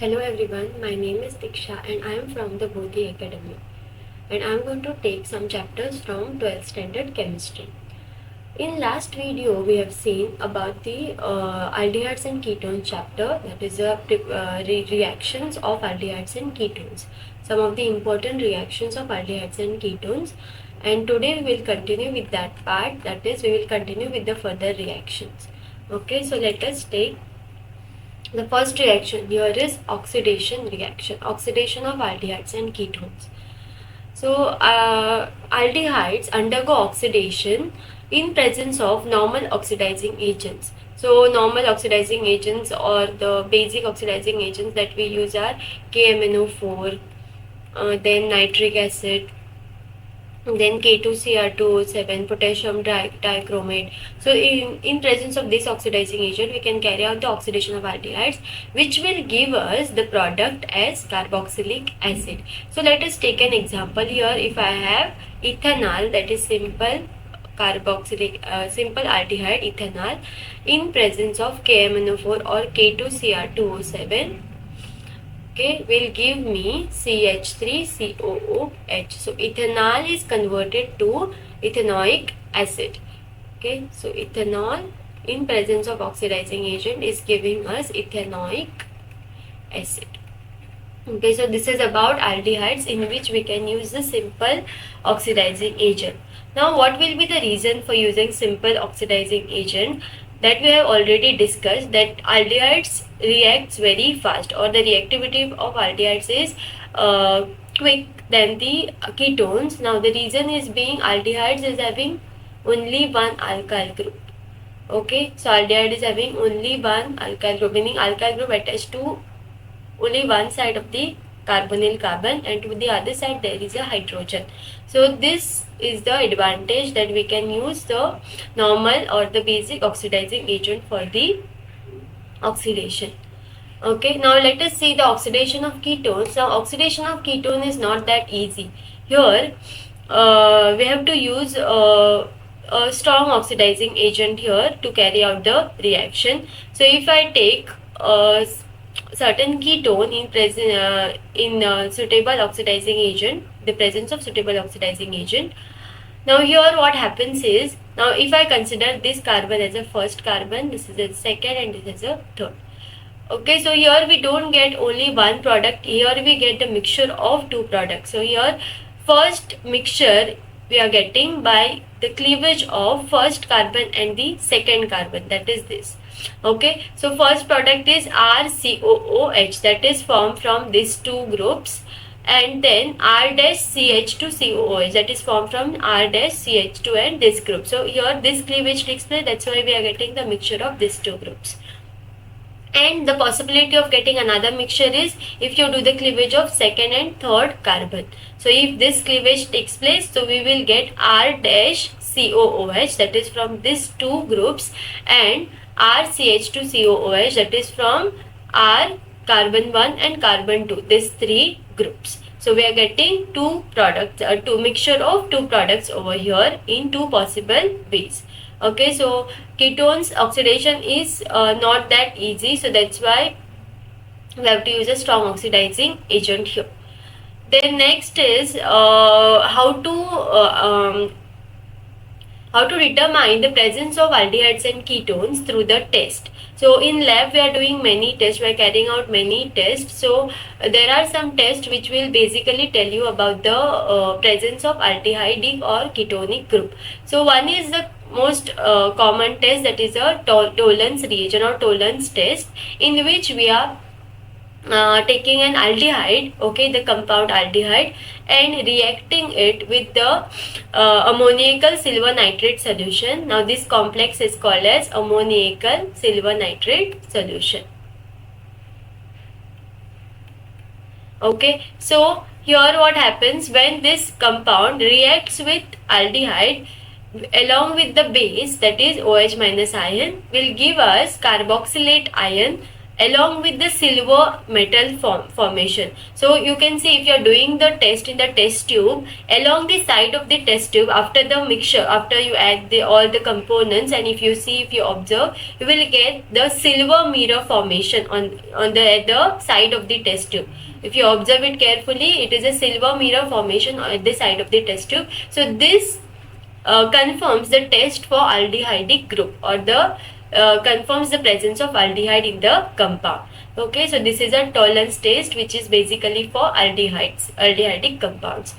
Hello everyone, my name is Diksha and I am from the Bodhi Academy, and I am going to take some chapters from 12th standard chemistry. In last video we have seen about the aldehydes and ketones chapter, that is reactions of aldehydes and ketones, some of the important reactions of aldehydes and ketones, and today we will continue with that part, that is we will continue with the further reactions. Okay, so let us take the first reaction. Here is oxidation reaction, oxidation of aldehydes and ketones. So aldehydes undergo oxidation in presence of normal oxidizing agents. So normal oxidizing agents or the basic oxidizing agents that we use are KMNO4, then nitric acid, then K2Cr2O7, potassium dichromate. So in presence of this oxidizing agent, we can carry out the oxidation of aldehydes, which will give us the product as carboxylic acid. So let us take an example here. If I have ethanol, that is simple carboxylic simple aldehyde ethanol, in presence of KMNO4 or K2Cr2O7, okay, will give me CH3COOH. So ethanol is converted to ethanoic acid. Okay, so ethanol in presence of oxidizing agent is giving us ethanoic acid. Okay, so this is about aldehydes in which we can use the simple oxidizing agent. Now what will be the reason for using simple oxidizing agent? That we have already discussed, that aldehydes reacts very fast, or the reactivity of aldehydes is quick than the ketones. Now the reason is being aldehydes is having only one alkyl group. Okay, so aldehyde is having only one alkyl group, meaning alkyl group attached to only one side of the carbonyl carbon, and to the other side there is a hydrogen. So this is the advantage, that we can use the normal or the basic oxidizing agent for the oxidation. Okay, now let us see the oxidation of ketones. Now oxidation of ketone is not that easy. Here we have to use a strong oxidizing agent here to carry out the reaction. So if I take certain ketone in suitable oxidizing agent, the presence of suitable oxidizing agent. Now here what happens is, now if I consider this carbon as a first carbon, this is a second, and this is a third. Okay, so here we don't get only one product, here we get a mixture of two products. So here first mixture we are getting by the cleavage of first carbon and the second carbon, that is this. Okay, so first product is RCOOH, that is formed from these two groups, and then R-CH2COOH, that is formed from R-CH2 and this group. So here this cleavage takes place, that's why we are getting the mixture of these two groups. And the possibility of getting another mixture is if you do the cleavage of second and third carbon. So if this cleavage takes place, so we will get R-COOH, that is from these two groups, and RCH2COOH, that is from R carbon 1 and carbon 2, these three groups. So we are getting two products, two mixture of two products over here in two possible ways. Okay, so ketones oxidation is not that easy, so that's why we have to use a strong oxidizing agent here. Then next is how to determine the presence of aldehydes and ketones through the test. So in lab we are doing many tests, we are carrying out many tests. So there are some tests which will basically tell you about the presence of aldehydic or ketonic group. So one is the most common test, that is a Tollens reagent or Tollens test, in which we are taking an aldehyde, okay, the compound aldehyde, and reacting it with the ammoniacal silver nitrate solution. Now this complex is called as ammoniacal silver nitrate solution. Okay, so here what happens, when this compound reacts with aldehyde along with the base, that is OH minus ion, will give us carboxylate ion, along with the silver metal formation. So you can see if you are doing the test in the test tube, along the side of the test tube, after the mixture, after you add all the components, and if you observe, you will get the silver mirror formation on the side of the test tube. If you observe it carefully, it is a silver mirror formation at the side of the test tube. So this confirms the test for aldehydic group, or the confirms the presence of aldehyde in the compound. Okay, so this is a tolerance test which is basically for aldehydic compounds.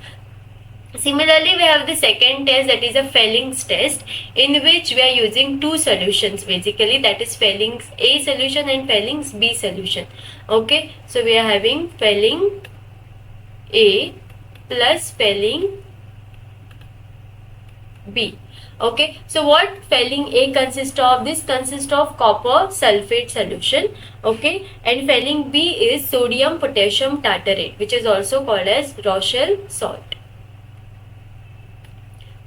Similarly, we have the second test, that is a Felling's test, in which we are using two solutions basically, that is Felling's A solution and Felling's B solution. Okay, so we are having Felling A plus Felling B. Okay, so what Felling A consists of? This consists of copper sulfate solution. Okay, and Felling B is sodium potassium tartarate, which is also called as Rochelle salt.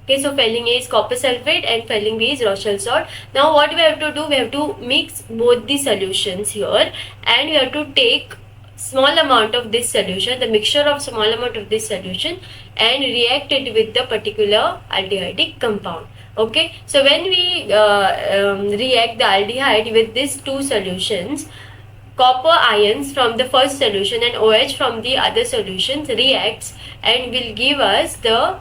Okay, so Felling A is copper sulfate and Felling B is Rochelle salt. Now what we have to do, we have to mix both the solutions here, and we have to take small amount of this solution, the mixture of small amount of this solution, and react it with the particular aldehydic compound. Okay, so when we react the aldehyde with these two solutions, copper ions from the first solution and OH from the other solutions reacts and will give us the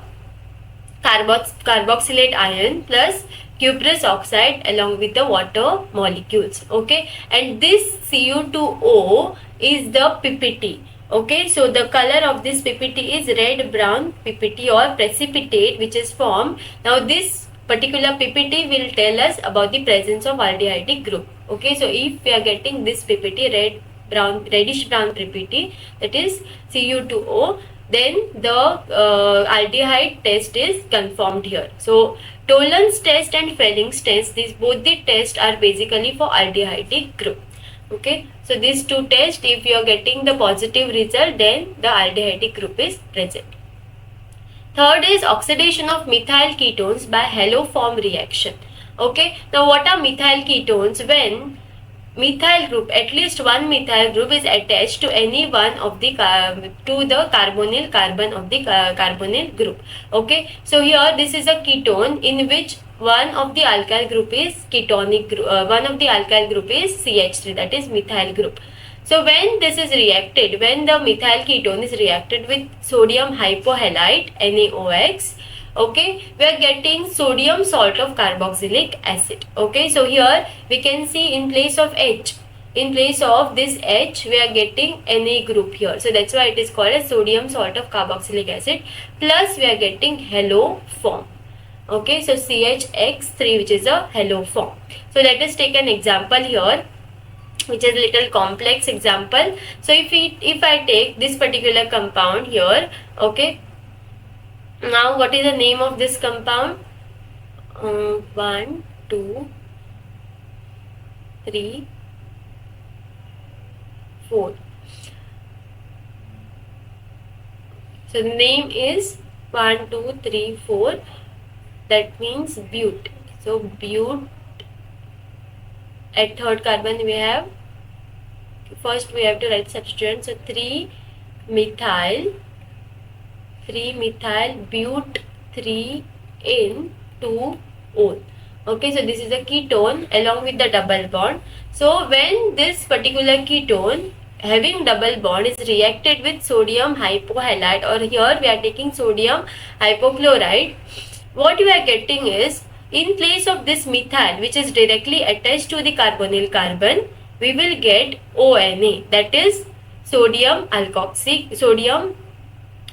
carboxylate ion plus cuprous oxide along with the water molecules. Okay, and this Cu2O is the PPT. Okay, so the color of this PPT is red brown PPT or precipitate which is formed. Now this particular PPT will tell us about the presence of aldehydic group. Okay, so if we are getting this PPT, reddish brown PPT, that is Cu2O, then the aldehyde test is confirmed here. So Tolan's test and Felling's test, these both the tests are basically for aldehydic group. Okay, so these two tests, if you are getting the positive result, then the aldehydic group is present. Third is oxidation of methyl ketones by haloform reaction. Okay, now what are methyl ketones? When methyl group, at least one methyl group is attached to any one of the carbonyl carbon of the carbonyl group. Okay, so here this is a ketone in which one of the alkyl group is ketonic group, one of the alkyl group is CH3, that is methyl group. So when this is reacted, when the methyl ketone is reacted with sodium hypohalite NaOX, okay, we are getting sodium salt of carboxylic acid. Okay, so here we can see in place of H, in place of this H, we are getting Na group here. So that's why it is called as sodium salt of carboxylic acid, plus we are getting halo form. Okay, so CHX3, which is a halo form. So let us take an example here, which is a little complex example. So if I take this particular compound here, okay, now what is the name of this compound? 1, 2, 3, 4. So the name is 1, 2, 3, 4. That means bute. So bute. At third carbon we have, first we have to write substituent. So 3-methyl bute 3N2O. Okay, so this is a ketone along with the double bond. So when this particular ketone having double bond is reacted with sodium hypohalite, or here we are taking sodium hypochlorite, what we are getting is, in place of this methyl which is directly attached to the carbonyl carbon, we will get ONA, that is sodium alkoxy, sodium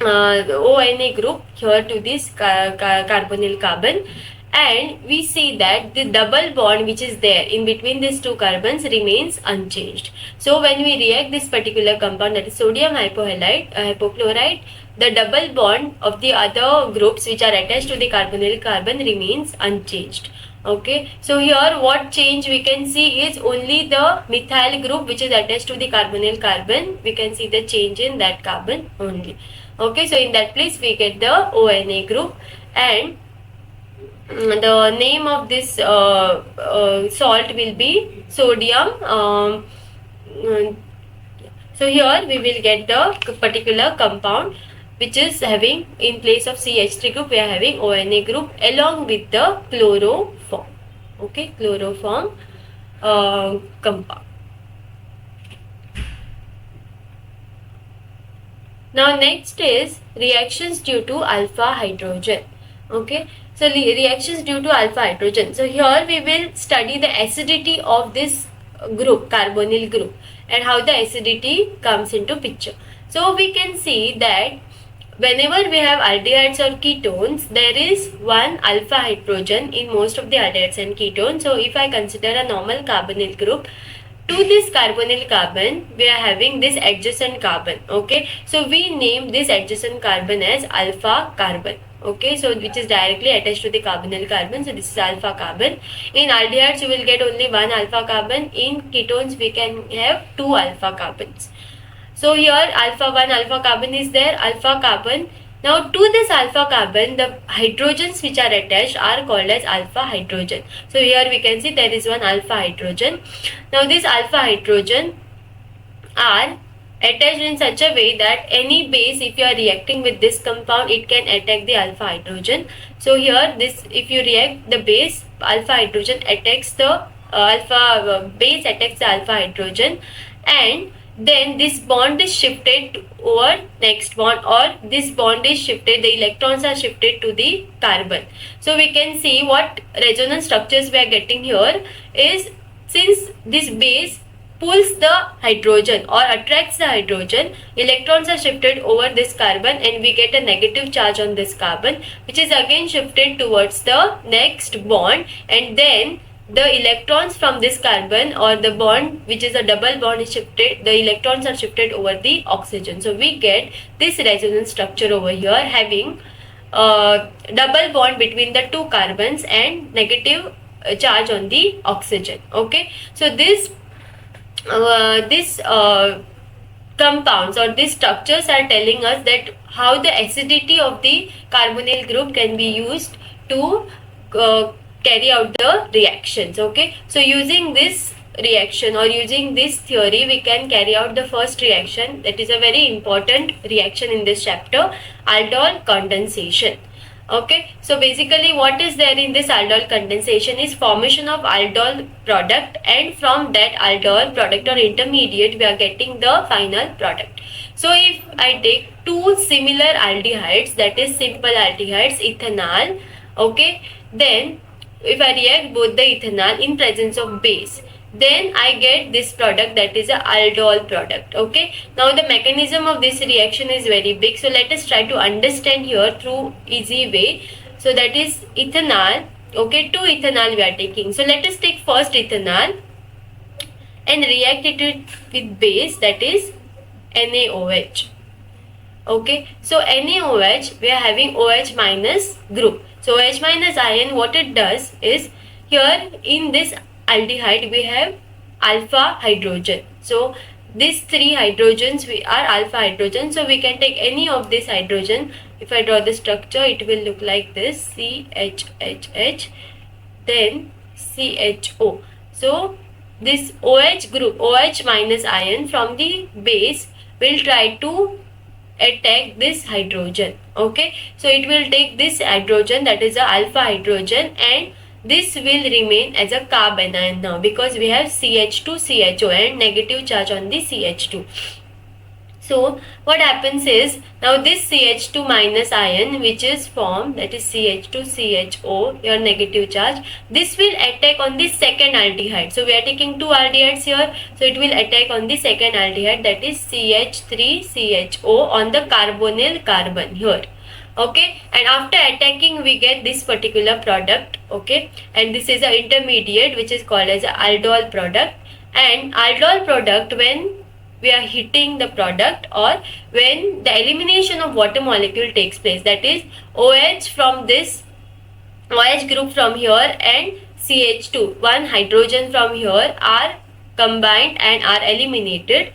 ONA group here to this carbonyl carbon, and we see that the double bond which is there in between these two carbons remains unchanged. So when we react this particular compound, that is sodium hypohalite hypochlorite, the double bond of the other groups which are attached to the carbonyl carbon remains unchanged. Okay, so here what change we can see is only the methyl group which is attached to the carbonyl carbon, we can see the change in that carbon only. Okay, so in that place we get the ONA group, and the name of this salt will be sodium So here we will get the particular compound which is having, in place of CH3 group, we are having ONA group along with the chloroform. Okay, chloroform compound. Now next is reactions due to alpha hydrogen. Okay, so reactions due to alpha hydrogen. So here we will study the acidity of this group, carbonyl group, and how the acidity comes into picture. So we can see that whenever we have aldehydes or ketones, there is one alpha hydrogen in most of the aldehydes and ketones. So if I consider a normal carbonyl group, to this carbonyl carbon we are having this adjacent carbon. Okay, so we name this adjacent carbon as alpha carbon. Okay, so which is directly attached to the carbonyl carbon, so this is alpha carbon. In aldehydes you will get only one alpha carbon. In ketones we can have two alpha carbons. So here alpha 1 alpha carbon is there, alpha carbon. Now to this alpha carbon, the hydrogens which are attached are called as alpha hydrogen. So here we can see there is one alpha hydrogen. Now this alpha hydrogen are attached in such a way that any base, if you are reacting with this compound, it can attack the alpha hydrogen. So here this, if you react, the base alpha hydrogen attacks the base attacks the alpha hydrogen, and then this bond is shifted over next bond, or this bond is shifted, the electrons are shifted to the carbon. So we can see what resonance structures we are getting here is, since this base pulls the hydrogen or attracts the hydrogen, electrons are shifted over this carbon and we get a negative charge on this carbon, which is again shifted towards the next bond, and then the electrons from this carbon or the bond which is a double bond is shifted, the electrons are shifted over the oxygen. So we get this resonance structure over here having a double bond between the two carbons and negative charge on the oxygen. Okay, so this compounds or these structures are telling us that how the acidity of the carbonyl group can be used to carry out the reactions. Okay, so using this reaction or using this theory, we can carry out the first reaction, that is a very important reaction in this chapter, aldol condensation. Okay, so basically what is there in this aldol condensation is formation of aldol product, and from that aldol product or intermediate we are getting the final product. So if I take two similar aldehydes, that is simple aldehydes, ethanol, okay, then if I react both the ethanol in presence of base, then I get this product, that is a aldol product. Okay, now the mechanism of this reaction is very big, so let us try to understand here through easy way. So that is ethanol. Okay, two ethanol we are taking. So let us take first ethanol and react it with base, that is NaOH. Okay, so NaOH, we are having OH minus group. So OH minus ion, what it does is, here in this aldehyde we have alpha hydrogen. So these three hydrogens are alpha hydrogen. So we can take any of this hydrogen. If I draw the structure, it will look like this: CHHH, then CHO. So this OH group, OH minus ion from the base, will try to attack this hydrogen. Okay, so it will take this hydrogen, that is a alpha hydrogen, and this will remain as a carb anion now, because we have CH2 CHO and negative charge on the CH2. So what happens is, now this CH2 minus ion which is formed, that is CH2 CHO, your negative charge, this will attack on the second aldehyde. So we are taking two aldehydes here, so it will attack on the second aldehyde, that is CH3 CHO on the carbonyl carbon here. Okay, and after attacking we get this particular product. Okay, and this is an intermediate which is called as a aldol product. And aldol product, when we are hitting the product or when the elimination of water molecule takes place, that is OH from this OH group from here and CH2, one hydrogen from here, are combined and are eliminated,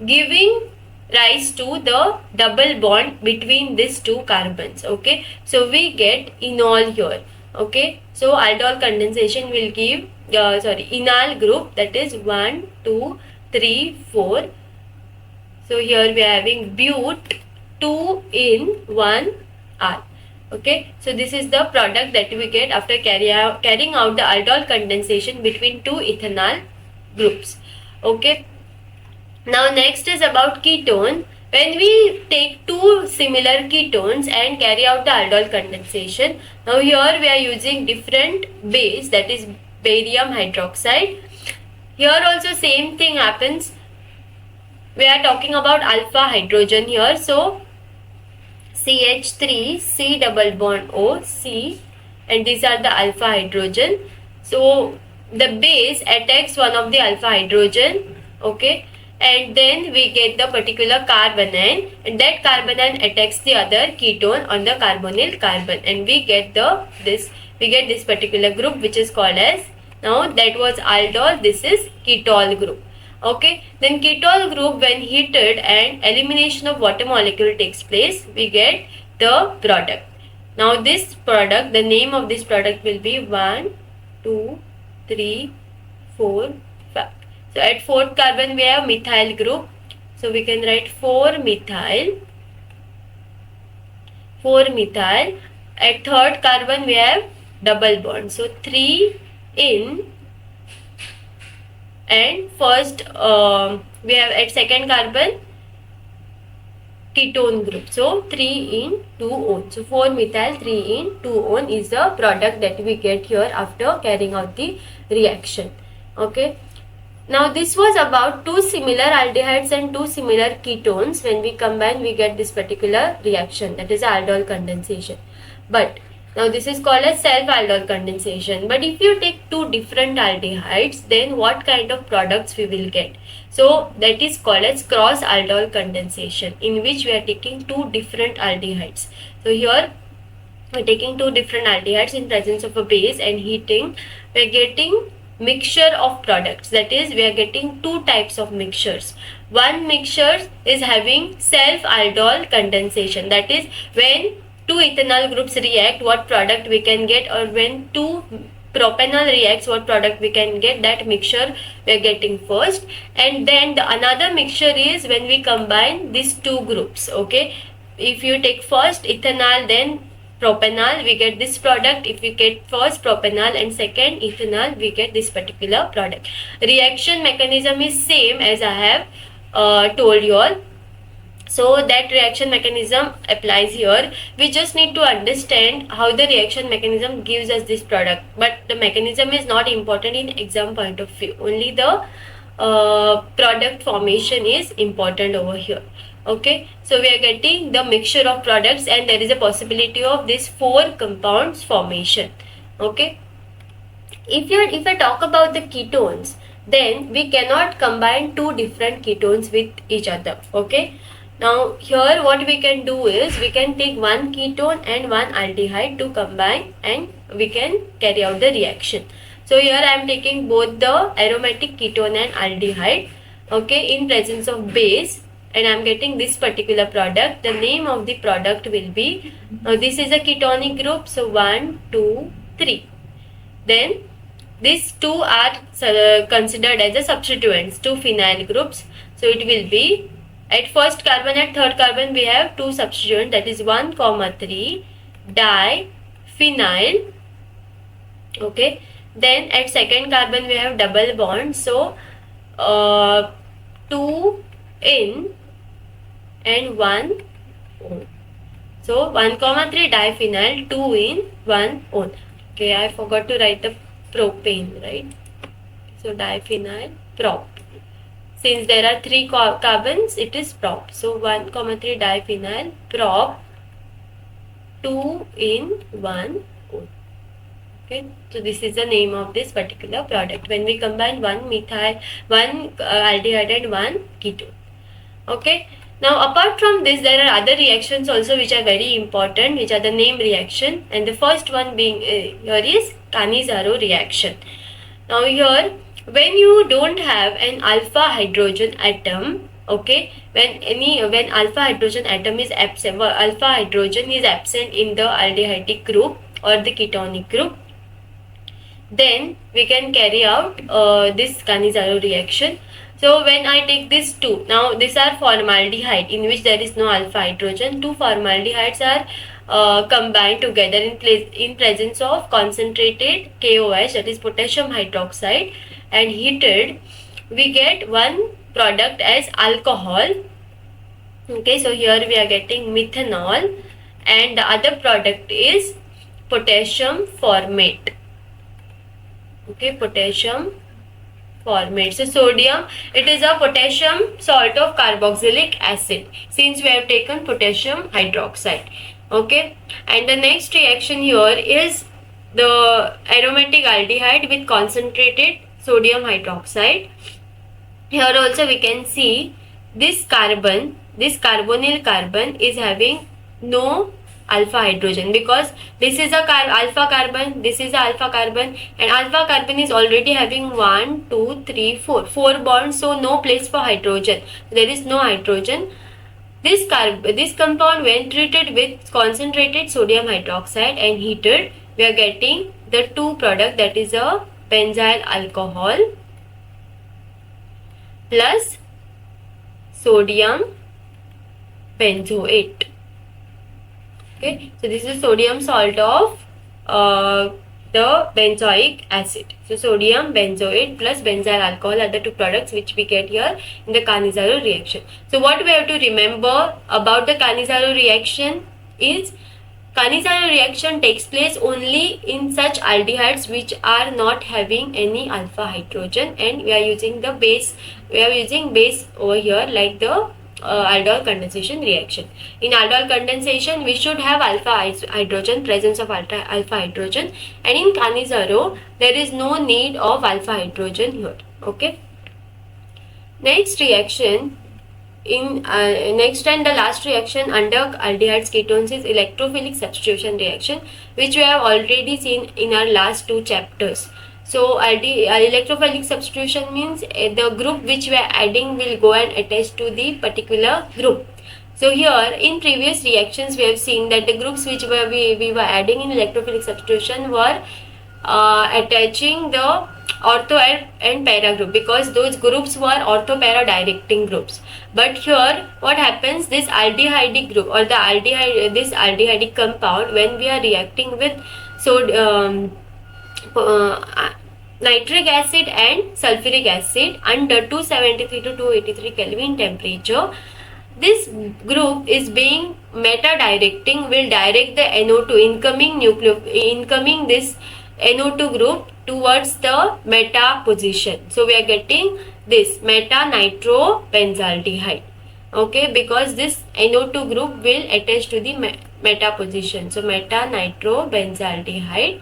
giving rise to the double bond between these two carbons. Okay, so we get enol here. Okay, so aldol condensation will give enol group, that is 1, 2, 3, 4. So here we are having but 2 in 1 R. Okay, so this is the product that we get after carrying out the aldol condensation between two ethanol groups. Okay, now next is about ketone. When we take two similar ketones and carry out the aldol condensation, now here we are using different base, that is barium hydroxide. Here also same thing happens. We are talking about alpha hydrogen here, so CH3, C double bond O, C, and these are the alpha hydrogen. So the base attacks one of the alpha hydrogen, okay, and then we get the particular carbanion, and that carbanion attacks the other ketone on the carbonyl carbon, and we get this particular group, which is called as, now that was aldol, this is ketol group. Okay, then ketol group, when heated and elimination of water molecule takes place, we get the product. Now this product, the name of this product will be 1, 2, 3, 4, 5. So at fourth carbon we have methyl group. So we can write 4 methyl. At third carbon we have double bond. So 3 in, and first we have at second carbon ketone group. So 3 in 2 on. So 4 methyl 3 in 2 on is the product that we get here after carrying out the reaction. Okay. Now this was about two similar aldehydes and two similar ketones. When we combine, we get this particular reaction, that is aldol condensation. But now this is called as self-aldol condensation. But if you take two different aldehydes, then what kind of products we will get? So that is called as cross-aldol condensation, in which we are taking two different aldehydes. So here we are taking two different aldehydes in presence of a base and heating. We are getting mixture of products, that is we are getting two types of mixtures. One mixture is having self-aldol condensation, that is when two ethanol groups react, what product we can get, or when two propanol reacts, what product we can get, that mixture we are getting first. And then the another mixture is when we combine these two groups. Okay, if you take first ethanol then propanol, we get this product. If we get first propanol and second ethanol, we get this particular product. Reaction mechanism is same as I have told you all. So that reaction mechanism applies here. We just need to understand how the reaction mechanism gives us this product. But the mechanism is not important in exam point of view. Only the product formation is important over here. Okay, so we are getting the mixture of products and there is a possibility of this 4 compounds formation. Okay, if I talk about the ketones, then we cannot combine two different ketones with each other. Okay, now here what we can do is we can take one ketone and one aldehyde to combine and we can carry out the reaction. So here I am taking both the aromatic ketone and aldehyde, okay, in presence of base, and I am getting this particular product. The name of the product will be, this is a ketonic group, so 1, 2, 3. Then these two are considered as the substituents, two phenyl groups. So it will be at first carbon, at third carbon we have two substituents, that is 1, 3 diphenyl. Okay, then at second carbon we have double bond, so 2 in and 1 on. So 1, 3 diphenyl, 2 in, 1 on. Okay, I forgot to write the propane, right? So diphenyl prop. Since there are 3 carbons, it is prop. So 1, 3 diphenyl prop, 2 in, 1 on. Okay, so this is the name of this particular product when we combine one methyl, one aldehyde and one ketone. Okay, now apart from this there are other reactions also which are very important, which are the name reaction, and the first one being here is Cannizzaro reaction. Now here when you don't have an alpha hydrogen atom, okay, when alpha hydrogen atom is absent, alpha hydrogen is absent in the aldehydic group or the ketonic group, then we can carry out this Cannizzaro reaction. So when I take this two, now these are formaldehyde in which there is no alpha hydrogen. Two formaldehydes are combined together in presence of concentrated KOH, that is potassium hydroxide, and heated, we get one product as alcohol. Okay, so here we are getting methanol, and the other product is potassium formate. Okay, potassium formate. So sodium, it is a potassium salt of carboxylic acid, since we have taken potassium hydroxide. Okay, and the next reaction here is the aromatic aldehyde with concentrated sodium hydroxide. Here also we can see this carbon, this carbonyl carbon is having no alpha hydrogen, because this is a alpha carbon, this is a alpha carbon, and alpha carbon is already having 1, 2, 3, 4 bonds, so no place for hydrogen. There is no hydrogen. This compound, when treated with concentrated sodium hydroxide and heated, we are getting the two product, that is a benzyl alcohol plus sodium benzoate. Okay, so this is sodium salt of the benzoic acid. So sodium benzoate plus benzyl alcohol are the two products which we get here in the Cannizzaro reaction. So what we have to remember about the Cannizzaro reaction is, Cannizzaro reaction takes place only in such aldehydes which are not having any alpha hydrogen, and we are using the base, over here, like the aldol condensation reaction. In aldol condensation, we should have alpha hydrogen, presence of alpha hydrogen, and in Cannizzaro there is no need of alpha hydrogen here. Okay. Next reaction, next and the last reaction under aldehydes ketones is electrophilic substitution reaction, which we have already seen in our last two chapters. So electrophilic substitution means the group which we are adding will go and attach to the particular group. So here in previous reactions we have seen that the groups which we were adding in electrophilic substitution were attaching the ortho and para group, because those groups were ortho para directing groups. But here what happens, this aldehydic group or the this aldehydic compound, when we are reacting with nitric acid and sulfuric acid under 273 to 283 Kelvin temperature, this group is being meta directing, will direct the NO2 incoming this NO2 group towards the meta position. So we are getting this meta nitrobenzaldehyde. Okay, because this NO2 group will attach to the meta position. So meta nitrobenzaldehyde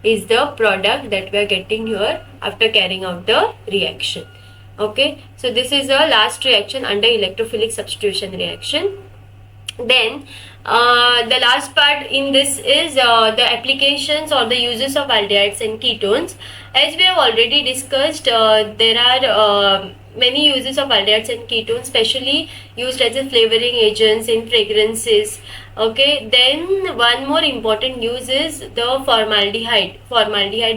is the product that we are getting here after carrying out the reaction. Okay, so this is the last reaction under electrophilic substitution reaction. Then the last part in this is the applications or the uses of aldehydes and ketones. As we have already discussed, there are many uses of aldehydes and ketones, especially used as a flavoring agents in fragrances. Okay, then one more important use is the formaldehyde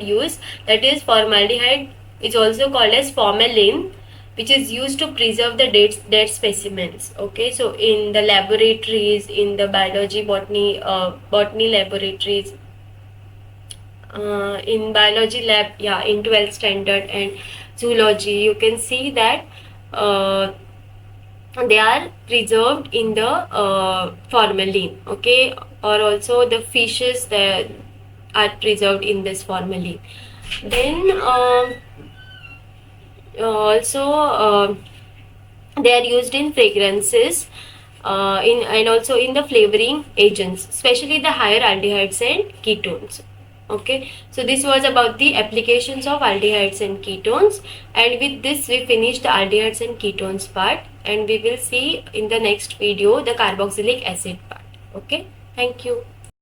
use, that is formaldehyde is also called as formalin, which is used to preserve the dead specimens. Okay, so in the laboratories, in the botany laboratories, in biology lab, yeah, in 12th standard and zoology, you can see that they are preserved in the formalin. Okay, or also the fishes that are preserved in this formalin. Then also they are used in fragrances, and also in the flavoring agents, especially the higher aldehydes and ketones. Okay, so this was about the applications of aldehydes and ketones, and with this we finish the aldehydes and ketones part, and we will see in the next video the carboxylic acid part. Okay, thank you.